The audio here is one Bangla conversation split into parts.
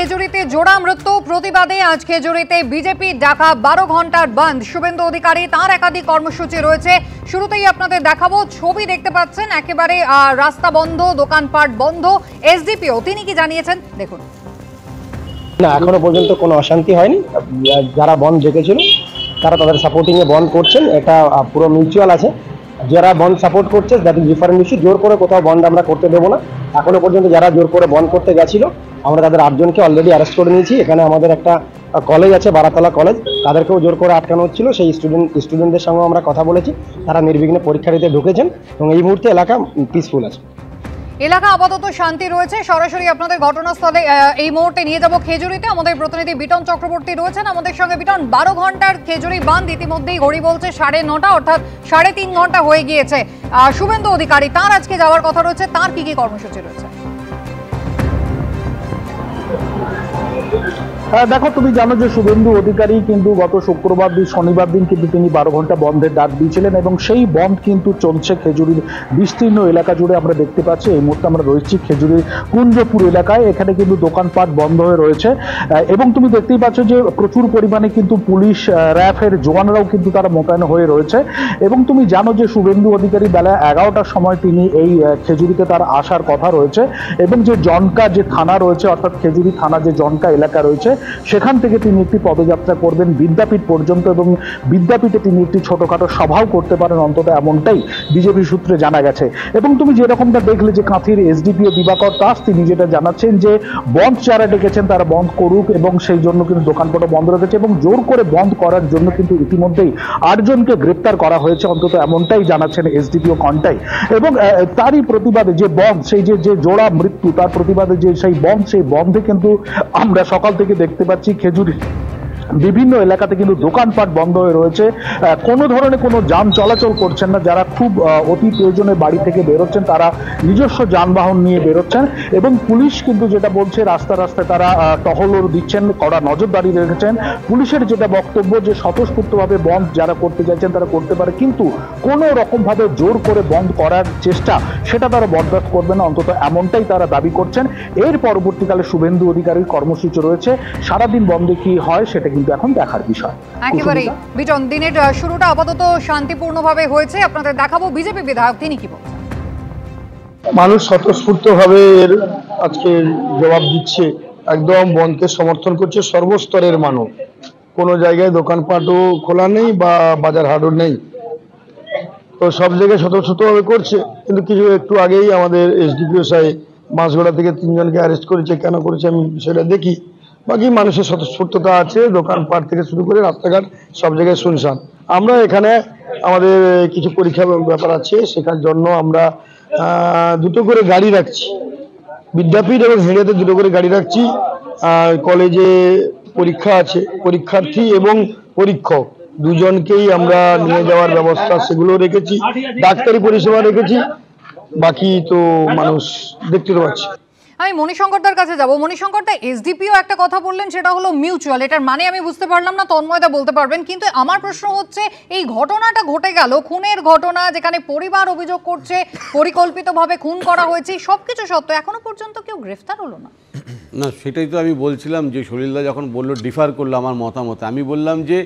খেজুরিতে জোড়া মৃত্যু প্রতিবাদে আজ খেজুরিতে বিজেপি ডাকা 12 ঘন্টার বন্ধ। শুভেন্দু অধিকারী তার একাধিক কর্মসূচি রয়েছে। শুরুতেই আপনাদের দেখাবো ছবি দেখতে পাচ্ছেন, একেবারে রাস্তা বন্ধ, দোকানপাট বন্ধ। এসডিপিও তিনি কি জানিয়েছেন দেখুন। না, এখনো পর্যন্ত কোনো অশান্তি হয়নি। যারা বন্ধ ডেকেছিল তারা তাদের সাপোর্টিং এ বন্ধ করছেন, এটা পুরো মিউচুয়াল আছে। যারা বন্ধ সাপোর্ট করছে দ্যাট ইজ ডিফারেন্ট ইস্যু। জোর করে কোথাও বন্ধ আমরা করতে দেবো না। এখনো পর্যন্ত যারা জোর করে বন্ধ করতে গেছিল আমরা তাদের 8 জনকে অলরেডি অ্যারেস্ট করে নিয়েছি। এখানে আমাদের একটা কলেজ আছে, বারাতলা কলেজ, তাদেরকেও জোর করে আটকানো হচ্ছিল। সেই স্টুডেন্টদের সঙ্গে আমরা কথা বলেছি, তারা নির্বিঘ্নে পরীক্ষা দিতে ঢুকেছেন এবং এই মুহূর্তে এলাকা পিসফুল আছে। এলাকা আপাতত শান্তি রয়েছে। সরাসরি আপনাদের ঘটনাস্থলে এই মুহূর্তে নিয়ে যাব খেজুরিতে। আমাদের প্রতিনিধি বিটন চক্রবর্তী রয়েছেন আমাদের সঙ্গে। বিটন, 12 ঘন্টার খেজুরি বাঁধ ইতিমধ্যেই ঘড়ি বলছে 9:30, অর্থাৎ 3.5 ঘন্টা হয়ে গিয়েছে। শুভেন্দু অধিকারী তার আজকে যাওয়ার কথা রয়েছে, তার কি কি কর্মসূচি রয়েছে? দেখো, তুমি জানো যে শুভেন্দু অধিকারী কিন্তু গত শুক্রবার দিন শনিবার দিন কিন্তু তিনি 12 ঘন্টা বন্ধের ডাক দিয়েছিলেন এবং সেই বন্ধ কিন্তু চলছে খেজুরির বিস্তীর্ণ এলাকা জুড়ে। আমরা দেখতে পাচ্ছি এই মুহূর্তে আমরা রয়েছি খেজুরির কুঞ্জপুর এলাকায়। এখানে কিন্তু দোকানপাট বন্ধ হয়ে রয়েছে এবং তুমি দেখতেই পাচ্ছ যে প্রচুর পরিমাণে কিন্তু পুলিশ, র্যাফের জওয়ানরাও কিন্তু তারা মোতায়েন হয়ে রয়েছে। এবং তুমি জানো যে শুভেন্দু অধিকারী বেলা 11টার সময় তিনি এই খেজুরিতে তার আসার কথা রয়েছে এবং যে জনকা যে থানা রয়েছে, অর্থাৎ খেজুরি থানা যে জনকা এলাকা রয়েছে, সেখান থেকে তিনি একটি পদযাত্রা করবেন বিদ্যাপীঠ পর্যন্ত এবং বিদ্যাপীঠে তিনি একটি ছোটখাটো সভাও করতে পারেন, অন্তত এমনটাই বিজেপি সূত্রে জানা গেছে। এবং তুমি যেরকমটা দেখলে যে কাঁথির এসডিপিও দিবাকর দাস তিনি যেটা জানাচ্ছেন যে বন্ধ যারা ডেকেছেন তারা বন্ধ করুক এবং সেই জন্য কিন্তু দোকানপাটও বন্ধ রেখেছে এবং জোর করে বন্ধ করার জন্য কিন্তু ইতিমধ্যেই 8 জনকে গ্রেপ্তার করা হয়েছে, অন্তত এমনটাই জানাচ্ছেন এসডিপিও কন্টাই। এবং তারই প্রতিবাদে যে বন্ধ, সেই যে জোড়া মৃত্যু, তার প্রতিবাদে যে সেই বন্ধে কিন্তু আমরা সকাল থেকে দেখতে পাচ্ছি খেজুরি বিভিন্ন এলাকাতে কিন্তু দোকানপাট বন্ধ হয়ে রয়েছে। কোনো ধরনের কোনো যান চলাচল করছেন না। যারা খুব অতি প্রয়োজনে বাড়ি থেকে বেরোচ্ছেন তারা নিজস্ব যানবাহন নিয়ে বেরোচ্ছেন এবং পুলিশ কিন্তু যেটা বলছে রাস্তায় তারা টহলও দিচ্ছেন, কড়া নজরদারি রেখেছেন। পুলিশের যেটা বক্তব্য যে স্বতঃস্ফূর্তভাবে বন্ধ যারা করতে চাইছেন তারা করতে পারে, কিন্তু কোনো রকমভাবে জোর করে বন্ধ করার চেষ্টা সেটা তারা বরদাস্ত করবে না, অন্তত এমনটাই তারা দাবি করছেন। এর পরবর্তীকালে শুভেন্দু অধিকারীর কর্মসূচি রয়েছে, সারাদিন বন্ধে কি হয় সেটা কিন্তু এখন দেখার বিষয়। একেবারেই বিটন, দিনের শুরুটা আপাতত শান্তিপূর্ণভাবে হয়েছে। আপনাদের দেখাবো বিজেপি বিধায়ক তিনি কি বলছেন। মানুষ স্বতঃস্ফূর্তভাবে এর আজকে জবাব দিচ্ছে, একদম বন্ধকে সমর্থন করছে সর্বস্তরের মানুষ। কোনো জায়গায় দোকানপাটও খোলা নেই বা বাজার হাটও নেই, তো সব জায়গায় স্বতঃস্ফূর্তভাবে করছে। কিন্তু কিছু একটু আগেই আমাদের এসডিপিও সাহেব মাছগড়া থেকে 3 জনকে অ্যারেস্ট করেছে। কেন করেছে আমি সেটা দেখি। বাকি মানুষের স্বতঃস্ফূর্ততা আছে, দোকানপাট থেকে শুরু করে রাস্তাঘাট সব জায়গায় শুনশান। আমরা এখানে আমাদের কিছু পরীক্ষা ব্যাপার আছে, সেখার জন্য আমরা 2টো করে গাড়ি রাখছি, বিদ্যাপীঠ এবং হেঁড়েতে 2টো করে গাড়ি রাখছি। কলেজে পরীক্ষা আছে, পরীক্ষার্থী এবং পরীক্ষক দুজনকেই আমরা নিয়ে যাওয়ার ব্যবস্থা সেগুলো রেখেছি, ডাক্তারি পরিষেবা রেখেছি। বাকি তো মানুষ দেখতে তো পাচ্ছি। আমি মণিশঙ্করদার কাছে যাব। মণিশঙ্করদা, এসডিপিও একটা কথা বললেন, সেটা হলো মিউচুয়াল। এটার মানে আমি বুঝতে পারলাম না, তন্ময়দা বলতে পারবেন। কিন্তু আমার প্রশ্ন হচ্ছে, এই ঘটনাটা ঘটে গেল, খুনের ঘটনা, যেখানে পরিবার অভিযোগ করছে পরিকল্পিতভাবে খুন করা হয়েছে, সবকিছু সত্ত্বেও এখনো পর্যন্ত কেউ গ্রেফতার হলো না। না, সেটাই তো আমি বলছিলাম যে সলিলদা যখন বললো, ডিফার করলো আমার মতামত, আমি বললাম যে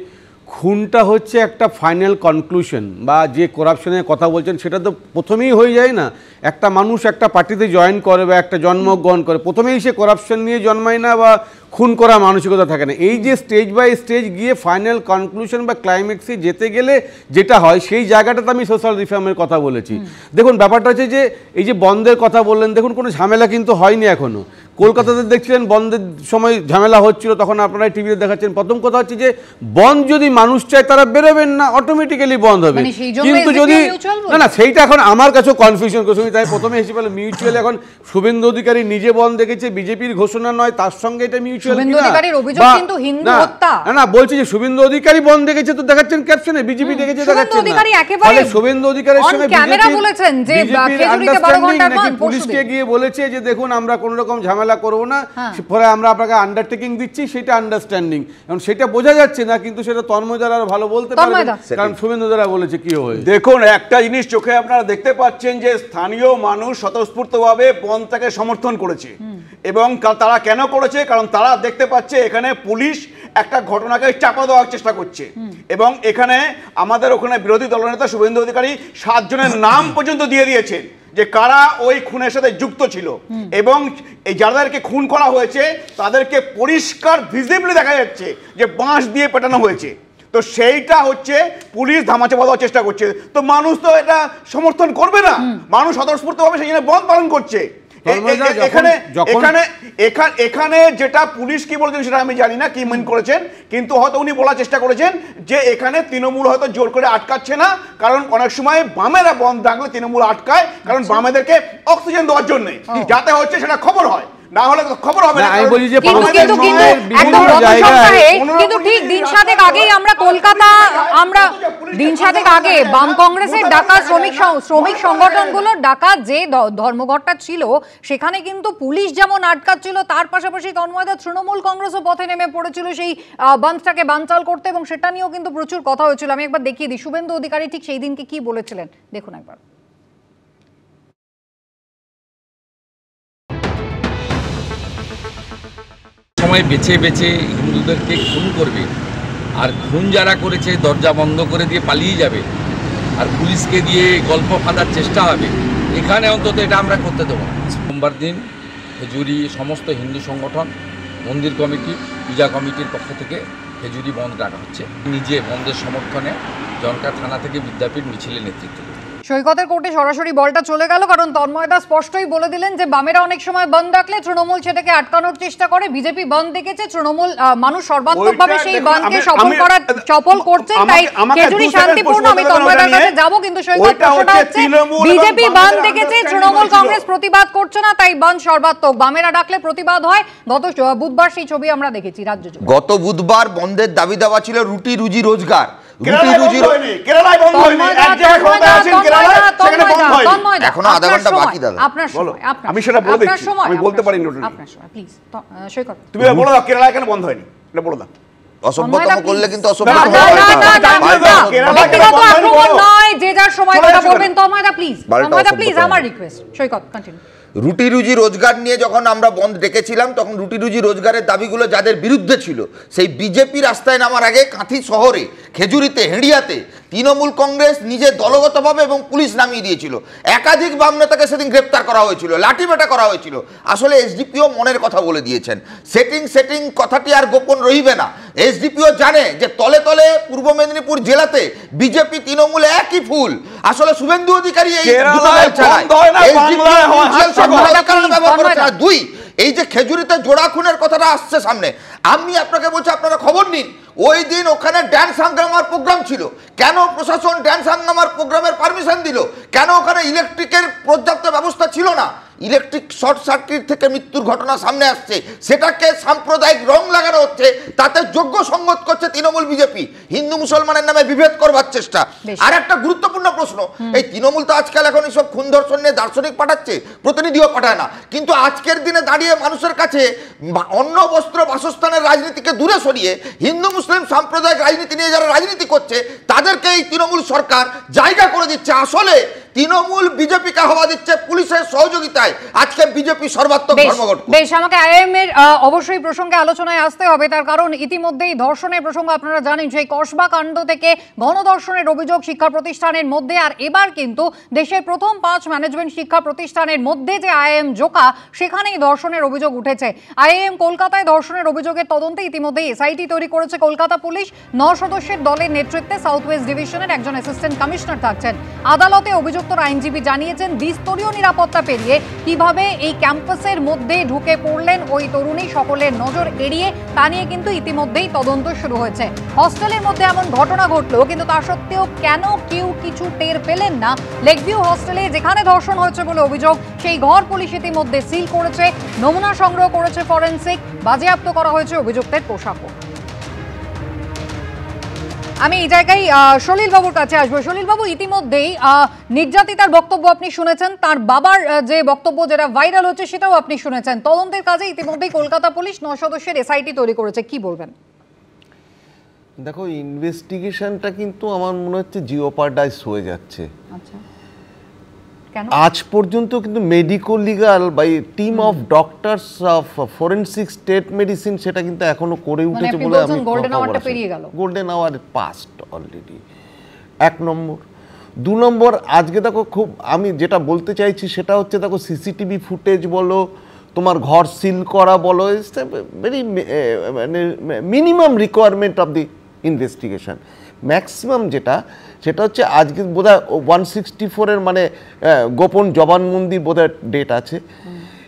খুনটা হচ্ছে একটা ফাইনাল কনক্লুশন, বা যে করাপশনের কথা বলছেন সেটা তো প্রথমেই হয়ে যায় না। একটা মানুষ একটা পার্টিতে জয়েন করে বা একটা জন্মগ্রহণ করে, প্রথমেই সে করাপশন নিয়ে জন্মায় না বা খুন করা মানসিকতা থাকে না। এই যে স্টেজ বাই স্টেজ গিয়ে ফাইনাল কনক্লুশন বা ক্লাইম্যাক্সে যেতে গেলে যেটা হয়, সেই জায়গাটাতে আমি সোশ্যাল রিফর্মের কথা বলেছি। দেখুন, ব্যাপারটা হচ্ছে যে এই যে বন্ধের কথা বললেন, দেখুন কোনো ঝামেলা কিন্তু হয়নি এখনও। কলকাতাতে দেখছিলেন বন্ধের সময় ঝামেলা হচ্ছিল, তখন আপনারা টিভিতে দেখাচ্ছেন। প্রথম কথা হচ্ছে যে বন্ধ যদি মানুষ চায় তারা বেরোবেন না, অটোমেটিক্যালি বন্ধ হবে। কিন্তু যদি না, সেইটা এখন আমার কাছেও কনফিউশন করছে। তাই প্রথমে এসে বলে মিউচুয়াল। এখন শুভেন্দু অধিকারী নিজে বন্ধ দেখেছে, বিজেপির ঘোষণা নয়, তার সঙ্গে এটা মিউচুয়াল। না, বলছি যে শুভেন্দু অধিকারী বন্ধ দেখেছে, তো দেখাচ্ছেন ক্যাপশনে বিজেপি দেখেছে, দেখাচ্ছেন না। শুভেন্দু অধিকারীর সঙ্গে পুলিশকে গিয়ে বলেছে যে দেখুন আমরা কোন রকম ঝামেলা ঝামেলা করবো না, পরে আমরা আপনাকে আন্ডারটেকিং দিচ্ছি, সেটা আন্ডারস্ট্যান্ডিং। এখন সেটা বোঝা যাচ্ছে না, কিন্তু সেটা তন্ময় দ্বারা ভালো বলতে পারবে, কারণ শুভেন্দু দ্বারা বলেছে কি হয়েছে। দেখুন, একটা জিনিস চোখে আপনারা দেখতে পাচ্ছেন যে স্থানীয় মানুষ স্বতঃস্ফূর্তভাবে বনটাকে সমর্থন করেছে, এবং তারা কেন করেছে? কারণ তারা দেখতে পাচ্ছে এখানে পুলিশ একটা ঘটনাকে চাপা দেওয়ার চেষ্টা করছে, এবং এখানে আমাদের ওখানে বিরোধী দলনেতা শুভেন্দু অধিকারী 7 জনের নাম পর্যন্ত দিয়ে দিয়েছেন যে কারা ওই খুনের সাথে যুক্ত ছিল, এবং এই যাদেরকে খুন করা হয়েছে তাদেরকে পরিষ্কার ভিজিবলি দেখা যাচ্ছে যে বাঁশ দিয়ে পেটানো হয়েছে। তো সেইটা হচ্ছে পুলিশ ধামাচাপা দেওয়ার চেষ্টা করছে। তো মানুষ তো এটা সমর্থন করবে না, মানুষ স্বতঃস্ফূর্তভাবে সেই জন্য বন্ধ পালন করছে। এখানে যেটা পুলিশ কি বলেছেন সেটা আমি জানি না, কি মিন করেছেন, কিন্তু হয়তো উনি বলার চেষ্টা করেছেন যে এখানে তৃণমূল হয়তো জোর করে আটকাচ্ছে না, কারণ অনেক সময় বামেরা বন্ধ রাখলে তৃণমূল আটকায়, কারণ বামেদেরকে অক্সিজেন দেওয়ার জন্য, যাতে হচ্ছে সেটা খবর হয়, না হলে খবর হবে না। আমি বলি যে কিন্তু ঠিক দিন সাতেক আগেই আমরা দিন সাতেক আগে বাম কংগ্রেসের ডাকা শ্রমিক সংগঠনগুলোর ডাকা যে ধর্মঘটটা ছিল, সেখানে কিন্তু পুলিশ যেমন আটকাচ্ছিল, তার পাশাপাশি তন্ময়দা তৃণমূল কংগ্রেসও পথে নেমে পড়েছিল সেই বন্ধটাকে বানচাল করতে, এবং সেটা নিয়েও কিন্তু প্রচুর কথা হয়েছিল। আমি একবার দেখিয়ে দিই শুভেন্দু অধিকারী ঠিক সেই দিনকে কি বলেছিলেন, দেখুন একবার। সময় বেছে বেছে হিন্দুদেরকে খুন করবে, আর খুন যারা করেছে দরজা বন্ধ করে দিয়ে পালিয়ে যাবে, আর পুলিশকে দিয়ে গল্প ফাঁদার চেষ্টা হবে, এখানে অন্তত এটা আমরা করতে দেবো না। সোমবার দিন খেজুরি সমস্ত হিন্দু সংগঠন, মন্দির কমিটি, পূজা কমিটির পক্ষ থেকে খেজুরি বন্ধ রাখা হচ্ছে। নিজে বন্ধের সমর্থনে জনকা থানা থেকে বিদ্যাপীঠ মিছিলের নেতৃত্ব দেবে। সৈকতের কোর্টে সরাসরি বলটা চলে গেল, কারণ তন্ময়দা স্পষ্টই বলে দিলেন যে বামেরা অনেক সময় বন্ধ রাখলে তৃণমূল সেটাকে আটকানোর চেষ্টা করে। বিজেপি বন্ধ দেখেছে, তৃণমূল মানুষ সর্বাত্মকভাবে সেই বন্ধকে সফল করছে, তাই খেজুরি শান্তিপূর্ণ। আমি তন্ময়দার কাছে যাবো, কিন্তু সৈকত প্রশ্নটা হচ্ছে বিজেপি বন্ধ দেখেছে, তৃণমূল কংগ্রেস প্রতিবাদ করছে না, তাই বন্ধ সর্বাত্মক, বামেরা ডাকলে প্রতিবাদ হয়। গত বুধবার সেই ছবি আমরা দেখেছি রাজ্য জুড়ে। গত বুধবার বন্ধের দাবি দেওয়া ছিল রুটি রুজি রোজগার। এখনো আধা ঘন্টা বাকি দাদা, আমি সেটা বলে দিচ্ছি, আমি বলতে পারি না। তুমি বলো দাও কেরালা কেন বন্ধ হয়নি, এটা বলো দাও। অসভ্যতম করলে কিন্তু রুটি রুজি রোজগার নিয়ে যখন আমরা বন্ধ ডেকেছিলাম, তখন রুটি রুজি রোজগারের দাবিগুলো যাদের বিরুদ্ধে ছিল, সেই বিজেপি রাস্তায় নামার আগে কাঁথি শহরে, খেজুরিতে, হেঁড়িয়াতে তৃণমূল কংগ্রেস নিজে দলগতভাবে এবং পুলিশ নামিয়ে দিয়েছিল। একাধিক বাম নেতাকে সেদিন গ্রেপ্তার করা হয়েছিল, লাঠিপেটা করা হয়েছিল। আসলে এসডিপিও মনের কথা বলে দিয়েছেন, সেটিং কথাটি আর গোপন রইবে না। এসডিপিও জানে যে তলে তলে পূর্ব মেদিনীপুর জেলাতে বিজেপি তৃণমূল একই ফুল। আসলে শুভেন্দু অধিকারী এই দুই, এই যে খেজুরিতে জোড়া খুনের কথাটা আসছে সামনে, আমি আপনাকে বলছি আপনারা খবর নিন। ওই দিন ওখানে ড্যান্স হাঙ্গামার প্রোগ্রাম ছিল, কেন প্রশাসন ড্যান্স হাঙ্গামার প্রোগ্রামের পারমিশন দিল? কেন ওখানে ইলেকট্রিকের পর্যাপ্ত ব্যবস্থা ছিল না? ইলেকট্রিক শর্ট সার্কিট থেকে মৃত্যুর ঘটনা সামনে আসছে, সেটাকে সাম্প্রদায়িক রং লাগানো হচ্ছে, তাতে যোগ্য সঙ্গত করছে তৃণমূল বিজেপি, হিন্দু মুসলমানের নামে বিভেদ করবার চেষ্টা। আর একটা গুরুত্বপূর্ণ প্রশ্ন, এই তৃণমূল তো আজকাল এখন এইসব খুন ধর্ষণ নিয়ে দার্শনিক পাঠাচ্ছে, প্রতিনিধিও পাঠায় না, কিন্তু আজকের দিনে দাঁড়িয়ে মানুষের কাছে অন্ন বস্ত্র বাসস্থানের রাজনীতিকে দূরে সরিয়ে হিন্দু মুসলিম সাম্প্রদায়িক রাজনীতি নিয়ে যারা রাজনীতি করছে, তাদেরকে এই তৃণমূল সরকার জায়গা করে দিচ্ছে। আসলে তৃণমূল বিজেপিকে হাওয়া দিচ্ছে পুলিশের সহযোগিতায়। আজকে বিজেপি সর্বাত্মক ধর্মঘট। বেশ, আমাকে আইএম এর অবশ্যই প্রসঙ্গে আলোচনায় আসতে হবে, তার কারণ ইতিমধ্যেই ধর্ষণের প্রসঙ্গ আপনারা জানেন, সেই কসবা কাণ্ড থেকে গণধর্ষণের অভিযোগ শিক্ষা প্রতিষ্ঠানের মধ্যে, আর এবার কিন্তু দেশের প্রথম 5 ম্যানেজমেন্ট শিক্ষা প্রতিষ্ঠানের মধ্যে যে আইএম জোকা, সেখানেই ধর্ষণের অভিযোগ উঠেছে। আইএম কলকাতায় ধর্ষণের অভিযোগের তদন্তে ইতিমধ্যেই এসআইটি তৈরি করেছে কলকাতা পুলিশ। 9 সদস্যের দলের নেতৃত্বে সাউথ ওয়েস্ট ডিভিশনের একজন অ্যাসিস্ট্যান্ট কমিশনার থাকছেন। আদালতে অভিযুক্ত আইনজীবী জানিয়েছেন দ্বিস্তরীয় নিরাপত্তা পেরিয়ে কিভাবে এই ক্যাম্পাসের মধ্যে ঢুকে পড়লেন ওই তরুণী, সকলের নজর এড়িয়ে, তা নিয়ে কিন্তু ইতিমধ্যেই তদন্ত শুরু হয়েছে। হস্টেলের মধ্যে এমন ঘটনা ঘটলো, কিন্তু তা সত্ত্বেও কেন কেউ কিছু টের পেলেন না? লেকভিউ হস্টেলে যেখানে ধর্ষণ হয়েছে বলে অভিযোগ, সেই ঘর পুলিশ ইতিমধ্যে সিল করেছে, নমুনা সংগ্রহ করেছে ফরেনসিক, বাজেয়াপ্ত করা হয়েছে অভিযুক্তের পোশাকও। আমি এই জায়গায় সলিল বাবুর কাছে আসবো। সলিল বাবু, ইতিমধ্যেই নির্যাতিতার বক্তব্য আপনি শুনেছেন, তার বাবার যে বক্তব্য যেটা ভাইরাল হচ্ছে সেটাও আপনি শুনেছেন। তদন্তের কাজে ইতিমধ্যেই কলকাতা পুলিশ 9 সদস্যের এসআইটি তৈরি করেছে, কি বলবেন? দেখো, ইনভেস্টিগেশনটা কিন্তু আমার মনে হচ্ছে জিওপারডাইজ হয়ে যাচ্ছে। আচ্ছা, কেন? আজ পর্যন্ত কিন্তু medico legal by team of doctors of forensic state medicine সেটা কিন্তু এখনো করে উঠেছে বলে আমি গোল্ডেন আওয়ারটা পেরিয়ে গেল। গোল্ডেন আওয়ার পাস্ট অলরেডি, 1 নম্বর। 2 নম্বর, আজকে দেখো খুব আমি যেটা বলতে চাইছি সেটা হচ্ছে, দেখো সিসিটিভি ফুটেজ বলো, তোমার ঘর সিল করা বলো, ইটস ভেরি মানে minimum requirement of the investigation. Maximum যেটা সেটা হচ্ছে আজকে বোধহয় 164-এর মানে গোপন জবানবন্দি বোধহয় ডেট আছে,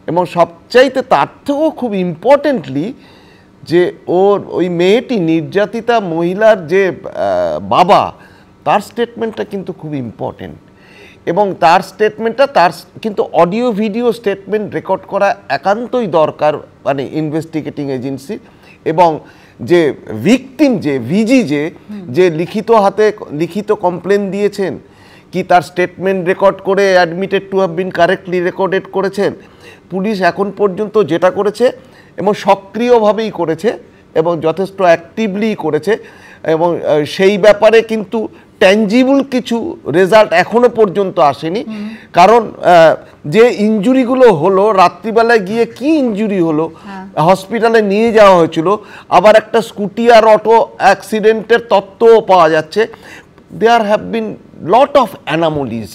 এবং সবচাইতে তার থেকেও খুব ইম্পর্টেন্টলি যে ওই মেয়েটি নির্যাতিতা মহিলার যে বাবা, তার স্টেটমেন্টটা কিন্তু খুব ইম্পর্টেন্ট, এবং তার স্টেটমেন্টটা তার কিন্তু অডিও ভিডিও স্টেটমেন্ট রেকর্ড করা একান্তই দরকার মানে ইনভেস্টিগেটিং এজেন্সি। এবং যে ভিকটিম যে ভিজি যে লিখিত কমপ্লেন দিয়েছেন, কি তার স্টেটমেন্ট রেকর্ড করে admitted to have been correctly recorded করেছেন। পুলিশ এখন পর্যন্ত যেটা করেছে এবং সক্রিয়ভাবেই করেছে এবং যথেষ্ট অ্যাক্টিভলি করেছে, এবং সেই ব্যাপারে কিন্তু ট্যাঞ্জিবল কিছু রেজাল্ট এখনো পর্যন্ত আসেনি। কারণ যে ইনজুরিগুলো হলো, রাত্রিবেলায় গিয়ে কি ইনজুরি হলো, হসপিটালে নিয়ে যাওয়া হয়েছিল, আবার একটা স্কুটি আর অটো অ্যাক্সিডেন্টের তথ্যও পাওয়া যাচ্ছে। There have been lot of anomalies.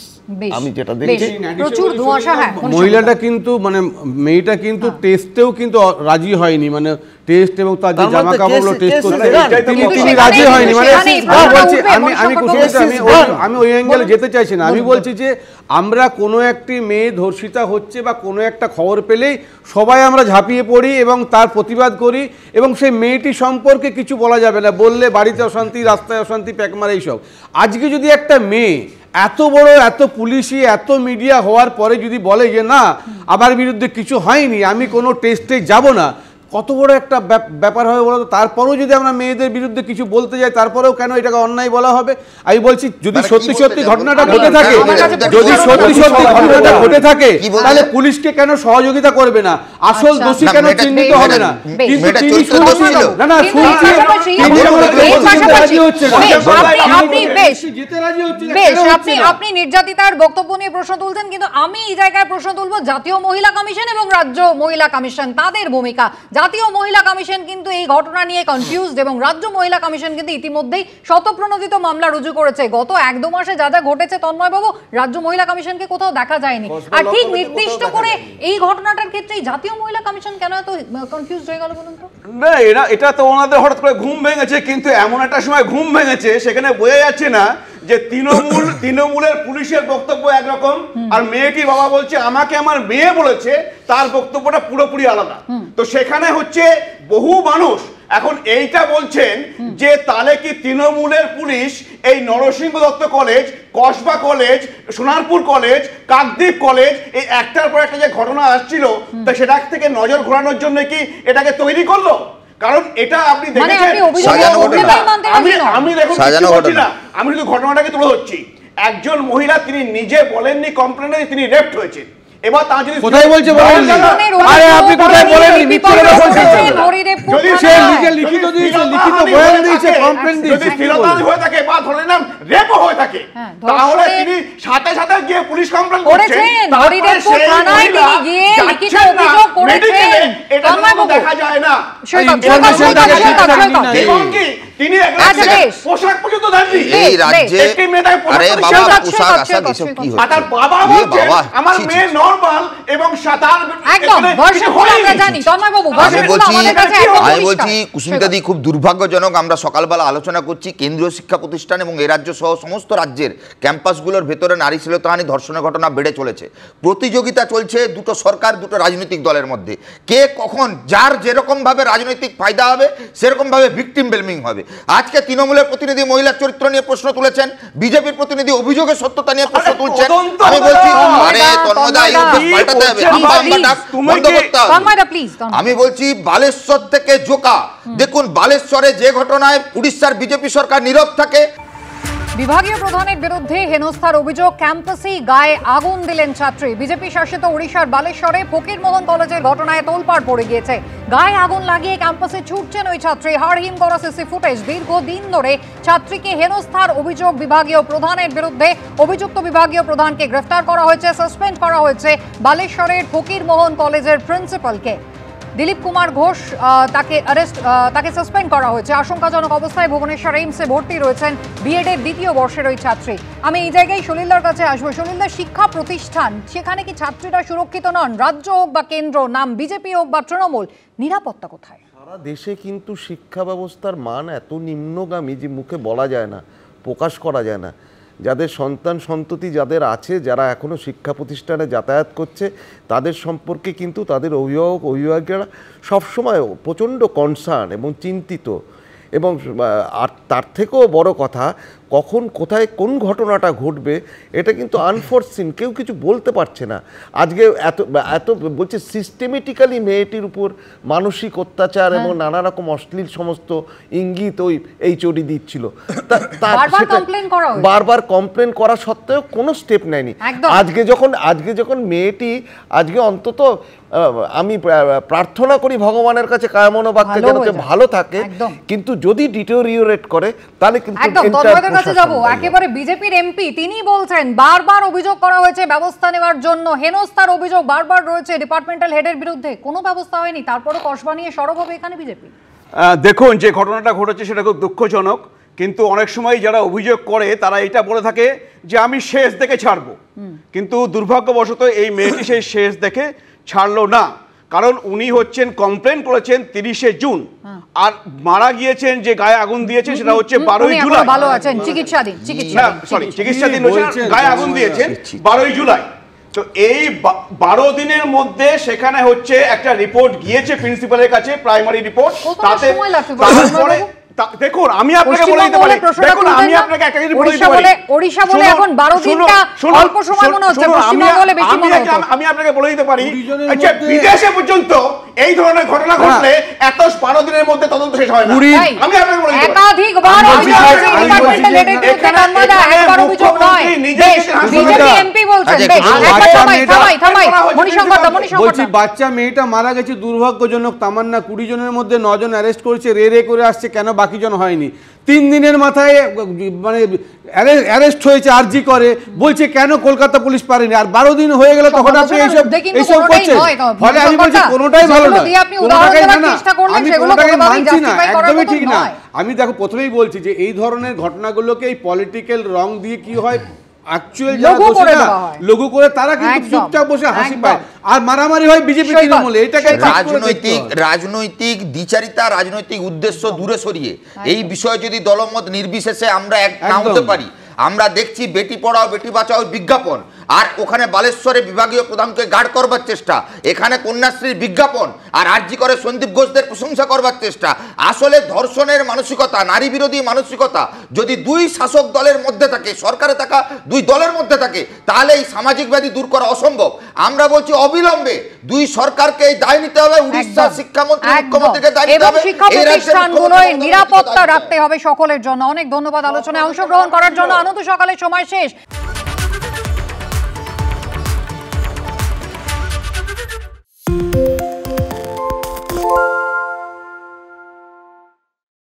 আমি যেটা দেখছি প্রচুর ধোঁয়াশা। হ্যাঁ, মহিলাটা কিন্তু মানে মেয়েটা কিন্তু টেস্টেও কিন্তু রাজি হয়নি, মানে টেস্ট এবং তার যে জামা কাপড়গুলো টেস্ট করতে তিনি রাজি হয়নি। মানে বলছি আমি ওই অ্যাঙ্গেলে যেতে চাইছি না। আমি বলছি যে আমরা কোনো একটি মেয়ে ধর্ষিতা হচ্ছে বা কোনো একটা খবর পেলেই সবাই আমরা ঝাঁপিয়ে পড়ি এবং তার প্রতিবাদ করি, এবং সেই মেয়েটি সম্পর্কে কিছু বলা যাবে না, বললে বাড়িতে অশান্তি, রাস্তায় অশান্তি, প্যাকমার, এইসব। আজকে যদি একটা মেয়ে এত বড়, এত পুলিশি, এত মিডিয়া হওয়ার পরে যদি বলে যে না আমার বিরুদ্ধে কিছু হয়নি, আমি কোনো টেস্টে যাব না, কত বড় একটা ব্যাপার হবে বলো তো। তারপরেও যদি আমরা মেয়েদের বিরুদ্ধে কিছু বলতে যাই, তারপরেও কেন এটাকে অন্যায় বলা হবে? আমি বলছি যদি সত্যি সত্যি ঘটনাটা ঘটে থাকে, যদি সত্যি সত্যি ঘটনাটা ঘটে থাকে, তাহলে পুলিশকে কেন সহযোগিতা করবে না? আসল দোষী কেন চিহ্নিত হবে না? কিন্তু তিনি শুনছি না শুনছি আপনি নির্যাতিতার বক্তব্য নিয়ে প্রশ্ন তুলছেন, কিন্তু আমি এই জায়গায় প্রশ্ন তুলবো জাতীয় মহিলা কমিশন এবং রাজ্য মহিলা কমিশন, তাদের ভূমিকা। জাতীয় মহিলা কমিশন কিন্তু এই ঘটনা নিয়ে কনফিউজড, এবং রাজ্য মহিলা কমিশন কিন্তু ইতিমধ্যেই শতপ্রণোদিত মামলা রুজু করেছে। গত 1-2 মাসে যা যা ঘটেছে তন্ময় বাবু, রাজ্য মহিলা কমিশনকে কোথাও দেখা যায়নি। আর ঠিক নির্দিষ্ট করে এই ঘটনাটার ক্ষেত্রে জাতীয় মহিলা কমিশন কেন এত কনফিউজড হয়ে গেল বলুন তো? না, এটা তো ওনাদের হঠাৎ করে ঘুম ভেঙেছে, কিন্তু এমন একটা সময় ঘুম ভেঙেছে সেখানে বোঝা যাচ্ছে না যে তৃণমূলের পুলিশের বক্তব্য একরকম, আর মেয়েটির বাবা বলছে আমাকে আমার মেয়ে বলেছে, তার বক্তব্যটা পুরোপুরি আলাদা। তো সেখানে হচ্ছে বহু মানুষ এখন এইটা বলছেন যে তাহলে কি তৃণমূলের পুলিশ এই Narasinha Dutt college, Kasba college, Sonarpur college, Kakdwip college, এই একটার পর একটা যে ঘটনা আসছিল তা সেটা থেকে নজর ঘোরানোর জন্য কি এটাকে তৈরি করলো? কারণ এটা আপনি দেখেছেন, আমি দেখুন আমি শুধু ঘটনাটাকে তুলে ধরছি। একজন মহিলা তিনি নিজে বলেননি কমপ্লেনে তিনি রেপড হয়েছেন। এবার তা যদি কোথায় বলছে বলেননি, আরে আপনি কোথায় বলেননি, মিথ্যে কথা বলছেন। যদি সে নিজে লিখিত দিয়েছে, লিখিত বয়ান দিয়েছে, কমপ্লেন দিয়েছে, যদি ফিরতালি হয়ে থাকে বা ধরে নাম রেপ হয়ে থাকে, তাহলে তিনি সাথে সাথে গিয়ে পুলিশ কমপ্লেন করেছেন, হরিদেবপুর থানায় তিনি গিয়ে লিখিত অভিযোগ করেছেন। এটা তো দেখা যায় না। তিনি পোশাক পর্যন্ত দেননি এই রাজ্যে। আরে বাবা, পোশাক আশাক এসব কি হচ্ছে? তার বাবা বলছে আমার মেয়ে নরমাল এবং সাতার একদম ভরসাগুলো আমরা জানি। তন্ময় বাবু, ভরসাগুলো আমাদের কাছে একদম আমি বলছি কুসুমিতাদি, খুব দুর্ভাগ্যজনক। আমরা সকালবেলা আলোচনা করছি কেন্দ্রীয় শিক্ষা প্রতিষ্ঠান এবং এ রাজ্য সহ সমস্ত রাজ্যের ক্যাম্পাসগুলোর ভেতরে নারী শ্লীলতাহানি, ধর্ষণের ঘটনা বেড়ে চলেছে। প্রতিযোগিতা চলছে দুটো সরকার, দুটো রাজনৈতিক দলের মধ্যে। কে কখন যার যেরকম ভাবে রাজনৈতিক ফায়দা হবে সেরকম ভাবে ভিকটিম ব্লেমিং হবে। আজকে তৃণমূলের প্রতিনিধি মহিলার চরিত্র নিয়ে প্রশ্ন তুলেছেন, বিজেপির প্রতিনিধি অভিযোগের সত্যতা নিয়ে প্রশ্ন তুলছেন। আমি বলছি আমি বলছি বালেশ্বর থেকে জোকা। দেখুন বালেশ্বরে যে ঘটনায় উড়িষ্যার বিজেপি সরকার নীরব থাকে। বিভাগীয় প্রধানের বিরুদ্ধে হেনস্থার অভিযোগ, ক্যাম্পাসেই গায়ে আগুন দিলেন ছাত্রী। বিজেপি শাসিত ওড়িশার বালেশ্বরে ফকিরমোহন কলেজের ঘটনায় তোলপাড় পড়ে গিয়েছে। গায়ে আগুন লাগিয়ে ক্যাম্পাসে ছুটছেন ওই ছাত্রী। হাড়হিম করা সিসি ফুটেজ। দীর্ঘদিন ধরে ছাত্রীকে হেনস্থার অভিযোগ বিভাগীয় প্রধানের বিরুদ্ধে। অভিযুক্ত বিভাগীয় প্রধানকে গ্রেফতার করা হয়েছে, সাসপেন্ড করা হয়েছে বালেশ্বরের ফকিরমোহন কলেজের প্রিন্সিপালকে। দিলীপ কুমার ঘোষ তাকে সাসপেন্ড করা হয়েছে। আশঙ্কাজনক অবস্থায় ভুবনেশ্বর এইমসে ভর্তি রয়েছেন বিএড এর দ্বিতীয় বর্ষের ওই ছাত্রী। আমি এই জায়গায় সলিলদার কাছে আসবো। সলিলদার, শিক্ষা প্রতিষ্ঠান, সেখানে কি ছাত্রীরা সুরক্ষিত নন? রাজ্য হোক বা কেন্দ্র, নাম বিজেপি হোক বা তৃণমূল, নিরাপত্তা কোথায়? সারা দেশে কিন্তু শিক্ষা ব্যবস্থার মান এত নিম্নগামী যে মুখে বলা যায় না, প্রকাশ করা যায় না। যাদের সন্তান সন্ততি যাদের আছে, যারা এখনও শিক্ষা প্রতিষ্ঠানে যাতায়াত করছে, তাদের সম্পর্কে কিন্তু তাদের অভিভাবকেরা সবসময় প্রচণ্ড কনসার্ন এবং চিন্তিত। এবং আর তার থেকেও বড় কথা, কখন কোথায় কোন ঘটনাটা ঘটবে এটা কিন্তু আনফোরসিন, কেউ কিছু বলতে পারছে না। আজকে এত বলছে সিস্টেমেটিক্যালি মেয়েটির উপর মানসিক অত্যাচার এবং নানা রকম অশ্লীল সমস্ত ইঙ্গিত ওই এইচওডি দিচ্ছিল। বারবার কমপ্লেন করা সত্ত্বেও কোনো স্টেপ নেয়নি। আজকে যখন মেয়েটি আজকে অন্তত আমি প্রার্থনা করি ভগবানের কাছে কায়মনো বাক্যে যাতে ভালো থাকে, কিন্তু যদি ডিটোরিওরেট করে তাহলে কিন্তু একেবারে বিজেপির এমপি তিনি বলছেন বারবার অভিযোগ করা হয়েছে ব্যবস্থা নেওয়ার জন্য। হেনস্থার অভিযোগ বারবার রয়েছে ডিপার্টমেন্টাল হেডের বিরুদ্ধে, কোনো ব্যবস্থা হয়নি। তারপরে কসবা নিয়ে সরব হবে এখানে বিজেপি। দেখুন যে ঘটনাটা ঘটেছে সেটা খুব দুঃখজনক, কিন্তু অনেক সময় যারা অভিযোগ করে তারা এটা বলে থাকে যে আমি শেষ দেখে ছাড়বো, কিন্তু দুর্ভাগ্যবশত এই মেয়েটি সেই শেষ দেখে ছাড়লো না। কারণ উনি হচ্ছেন কমপ্লেন করেছেন 30শে জুন, আর মারা গিয়েছেন যে গায়ে আগুন দিয়েছেন সেটা হচ্ছে 12ই জুলাই। ভালো আছেন, চিকিৎসাধীন গায়ে আগুন দিয়েছেন 12ই জুলাই। তো এই 12 দিনের মধ্যে সেখানে হচ্ছে একটা রিপোর্ট গিয়েছে প্রিন্সিপালের কাছে, প্রাইমারি রিপোর্ট। তাতে দেখুন আমি আপনাকে বলে দিতে পারি, দেখুন আমি আপনাকে একটা জিনিস বলে দিতে পারি, ওড়িশা বলে এখন 12 দিনটা অল্প সময় মনে হচ্ছে, পশ্চিমবঙ্গ বলে বেশি মনে হচ্ছে। আমি আপনাকে বলে দিতে পারি, আচ্ছা বিদেশে পর্যন্ত এই ধরনের ঘটনা ঘটলে এত 12 দিনের মধ্যে তদন্ত শেষ হয় না। আমি আপনাকে বলে দিতে পারি একাধিকবার অভিযোগ আছে ডিপার্টমেন্টাল হেডের বিরুদ্ধে, নামমাদা একবার অভিযোগ নয়। বিজেপি এমপি বলছেন থামাই বলছি বাচ্চা মেয়েটা মারা গেছে দুর্ভাগ্যজনক। তামান্না 20 জনের মধ্যে 9 জন অ্যারেস্ট করেছে, রে করে আসছে, কেন বাকি জন হয়নি? 3 দিনের মাথায় মানে অ্যারেস্ট হয়েছে আরজি করে, বলছে কেন কলকাতা পুলিশ পারেনি। আর 12 দিন হয়ে গেল তখন আপনি এইসব করছেন। ফলে আমি বলছি কোনোটাই ভালো না, আমি কোনোটাকে মানছি না, একদমই ঠিক না। আমি দেখো প্রথমেই বলছি যে এই ধরনের ঘটনাগুলোকে এই পলিটিক্যাল রং দিয়ে কি হয়, অ্যাকচুয়াল যারা দোষীরা লঘু করে তারা কিন্তু চুপচাপ বসে হাসি পায়, আর মারামারি হয় বিজেপি তৃণমূলে। এটাকে রাজনৈতিক দ্বিচারিতা, রাজনৈতিক উদ্দেশ্য দূরে সরিয়ে এই বিষয়ে যদি দলমত নির্বিশেষে আমরা এক না হতে পারি। আমরা দেখছি বেটি পড়াও বেটি বাঁচাও বিজ্ঞাপন, আর ওখানে বালেশ্বরে বিভাগীয় প্রধানকে গার্ড করবার চেষ্টা, এখানে কন্যাশ্রীর বিজ্ঞাপন, আর আরজি করে সন্দীপ ঘোষদের প্রশংসা করবার চেষ্টা। আসলে ধর্ষণের মানসিকতা, নারী বিরোধী মানসিকতা যদি দুই শাসক দলের মধ্যে থাকে, সরকারে থাকা দুই দলের মধ্যে থাকে, তাহলে এই সামাজিক ব্যাধি দূর করা অসম্ভব। আমরা বলছি অবিলম্বে দুই সরকারকে এই দায় নিতে হবে, উড়িষ্যার শিক্ষামন্ত্রী মুখ্যমন্ত্রীকে দায় নিতে হবে, এই প্রতিষ্ঠানগুলোয় নিরাপত্তা রাখতে হবে সকলের জন্য। অনেক ধন্যবাদ আলোচনায় অংশগ্রহণ করার জন্য। আনন্দ সকালের সময় শেষ।